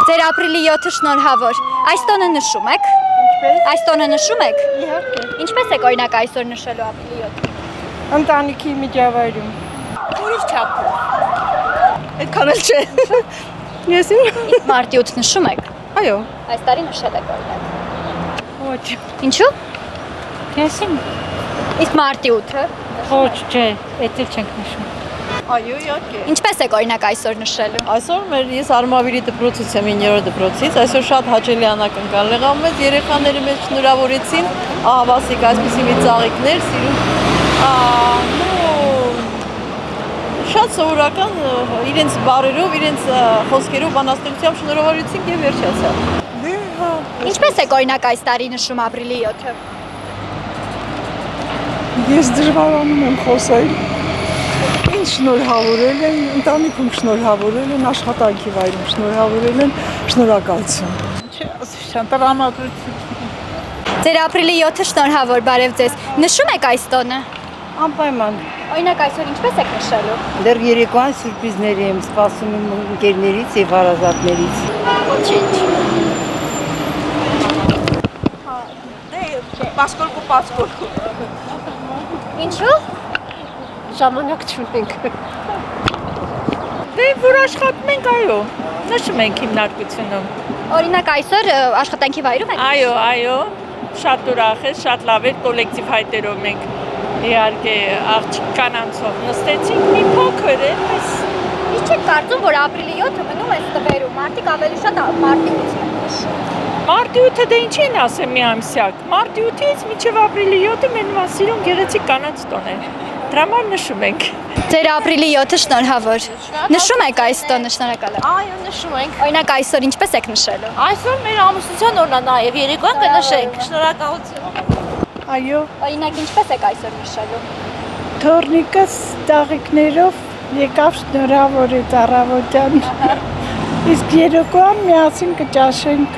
Ձեր ապրիլի 7-ը շնորհավոր։ Այս տոնը նշում եք։ Ինչպես։ Այս տոնը նշում եք։ Իհարկե։ Ինչպես եք օրինակ այսօր նշելու ապրիլի 7-ը։ Ընտանիքի միջավայրում։ Ուրիշ չափով։ Այդքան էլ չէ։ Ես իմ։ Իսկ մարտի 8 նշում եք։ Այո։ Այս տարի նշել եք օրինակ։ Ոչ։ Ինչու։ Ես իմ։ Իսկ մարտի 8-ը։ Ոչ, չէ, էդ էլ չենք նշում։ Այո, իհարկե։ Ինչպես եք օրինակ այսօր նշելու։ Այսօր ես Արմավիրի դպրոցից եմ 9-րդ դպրոցից, այսօր շատ հաճելի անակնկալ եղավ մեզ, երեխաները մեզ շնորհավորեցին, ահավասիկ այսպիսի մի ծաղիկներ, սիրում, շատ սովորական իրենց բարերով, իրենց խոսքերով, բանաստեղծությամբ շնորհավորեցին եւ վերջացավ։ Ինչպես եք օրինակ այս տարի նշում ապրիլի 7-ը։ Ես դժվարանում եմ խոսել։ Ինձ շնորհավորել են, ընտանիքում շնորհավորել են, աշխատանքի վայրում շնորհավորել են, շնորհակալություն։ Ձեր ապրիլի 7-ը շնորհավոր, բարև ձեզ։ Նշում եք այս տոնը։ Անպայման։ Օրինակ այսօր ինչպես եք նշելու։ Դեռ երեկոյան սուրպրիզների եմ սպասում իմ ընկերներից եւ հարազատներից։ Պասկորկու։ Ինչու։ Ժամանակ չունենք։ Դե որ աշխատում ենք, այո, նշում ենք հիմնարկությունում։ Օրինակ այսօր աշխատանքի վայրում եք։ Այո, շատ ուրախ է, շատ լավ է, կոլեկտիվ հայտերով մենք իհարկե աղջիկ կանանցով նստեցինք մի փոքր էս։ Ինչ եք կարծում, որ ապրիլի 7-ը մնում է ստվերում, մարդիկ ավելի շատ մարտի 8-ն են նշում։ Մարտի 8-ը դե ինչին ասեմ մի ամսյակ։ Մարտի 8-ից մինչև ապրիլի 7-ը մեր մասիրուն գեղեցիկ կանանց տոն է։ Դրա համար նշում ենք։ Ձեր ապրիլի 7-ը շնորհավոր։ Նշում եք այս տոնը, շնորհակալ եմ։ Այո, նշում ենք։ Օրինակ այսօր ինչպես եք նշելու։ Այսօր մեր ամուսնության օրն է նաև երեկոյան կնշենք։ Շնորհակալություն։ Այո, Օրինակ ինչպես եք այսօր նշելու։ թորնիկս տաղիկներով եկավ շնորհավոր է առավոտյան։ Իսկ երեկոյան միասին կճաշենք